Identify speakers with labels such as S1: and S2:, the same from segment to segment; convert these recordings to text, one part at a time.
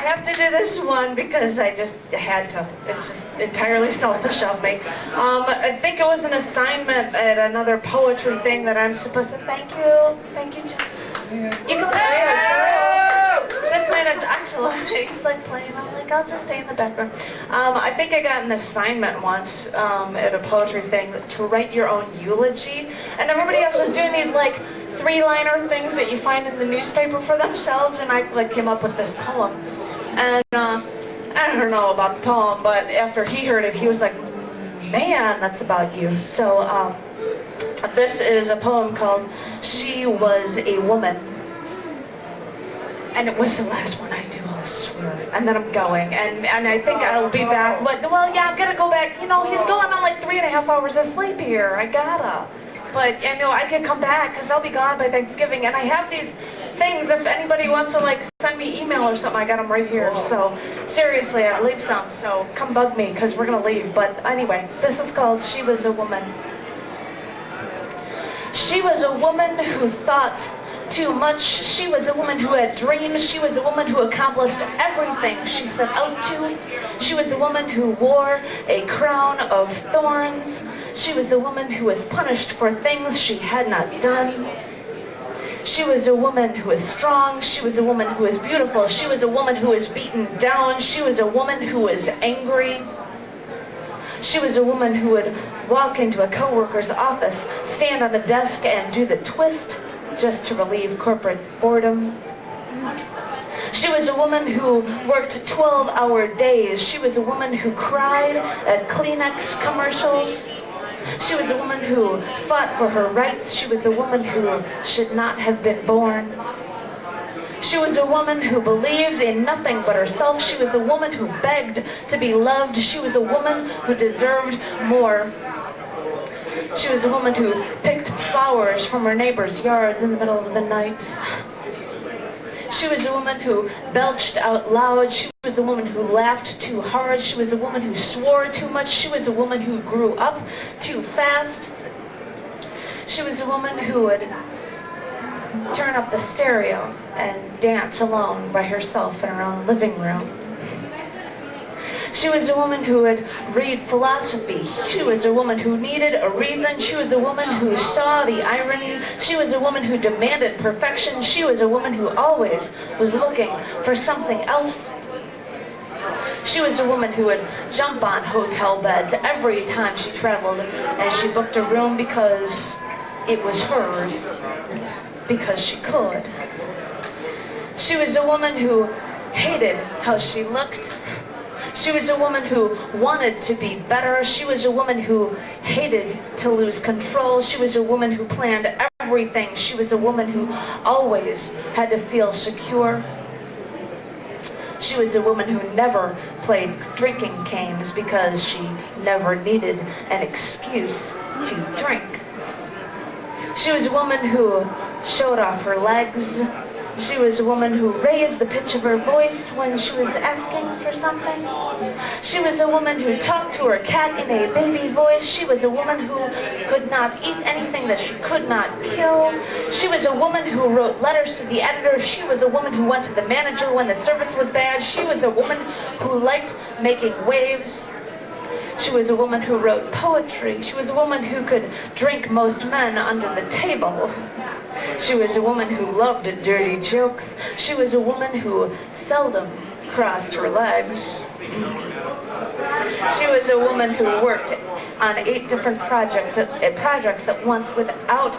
S1: have to do this one because I just had to. It's just entirely selfish of me. I think it was an assignment at another poetry thing that I'm supposed to. Thank you, Jeff. You can play it. This man is excellent. He's like playing. I'm like, I'll just stay in the background. I think I got an assignment once at a poetry thing to write your own eulogy, and everybody else was doing these like three-liner things that you find in the newspaper for themselves, and I like came up with this poem. And I don't know about the poem, but after he heard it, he was like, man, that's about you. So this is a poem called She Was a Woman. And it was the last one I do, I'll swear. And then I'm going, and I think I'll be back. But, well, yeah, I'm gonna go back. You know, he's going on like 3.5 hours of sleep here. I gotta. But, you know, I could come back because I'll be gone by Thanksgiving. And I have these things, if anybody wants to, like, send me email or something, I got them right here. So, seriously, I leave some. So, come bug me because we're going to leave. But, anyway, this is called She Was a Woman. She was a woman who thought too much. She was a woman who had dreams. She was a woman who accomplished everything she set out to. She was a woman who wore a crown of thorns. She was a woman who was punished for things she had not done. She was a woman who was strong. She was a woman who was beautiful. She was a woman who was beaten down. She was a woman who was angry. She was a woman who would walk into a coworker's office, stand on the desk and do the twist just to relieve corporate boredom. She was a woman who worked 12-hour days. She was a woman who cried at Kleenex commercials. She was a woman who fought for her rights. She was a woman who should not have been born. She was a woman who believed in nothing but herself. She was a woman who begged to be loved. She was a woman who deserved more. She was a woman who picked flowers from her neighbors' yards in the middle of the night. She was a woman who belched out loud. She was a woman who laughed too hard. She was a woman who swore too much. She was a woman who grew up too fast. She was a woman who would turn up the stereo and dance alone by herself in her own living room. She was a woman who would read philosophy. She was a woman who needed a reason. She was a woman who saw the irony. She was a woman who demanded perfection. She was a woman who always was looking for something else. She was a woman who would jump on hotel beds every time she traveled, and she booked a room because it was hers, because she could. She was a woman who hated how she looked. She was a woman who wanted to be better. She was a woman who hated to lose control. She was a woman who planned everything. She was a woman who always had to feel secure. She was a woman who never played drinking games because she never needed an excuse to drink. She was a woman who showed off her legs. She was a woman who raised the pitch of her voice when she was asking for something. She was a woman who talked to her cat in a baby voice. She was a woman who could not eat anything that she could not kill. She was a woman who wrote letters to the editor. She was a woman who went to the manager when the service was bad. She was a woman who liked making waves. She was a woman who wrote poetry. She was a woman who could drink most men under the table. She was a woman who loved dirty jokes. She was a woman who seldom crossed her legs. She was a woman who worked on 8 different projects at once without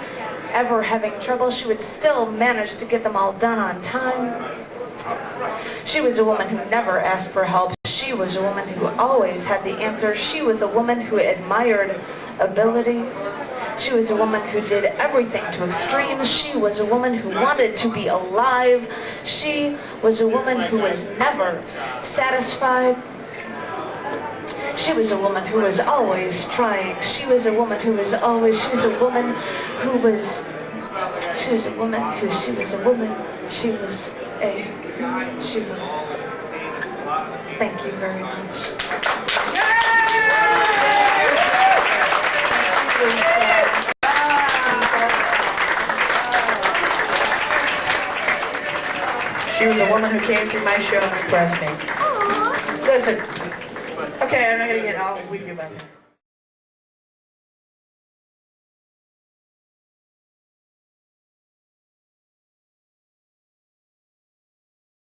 S1: ever having trouble. She would still manage to get them all done on time. She was a woman who never asked for help. She was a woman who always had the answer. She was a woman who admired ability. She was a woman who did everything to extremes. She was a woman who wanted to be alive. She was a woman who was never satisfied. She was a woman who was always trying. She was a woman who was always, she was a woman who was, she was a woman who, she was a woman, she was a, she was. Thank you very much.
S2: She was a woman who came through my show and impressed me. Listen. Okay, I'm not gonna get all weepy about that.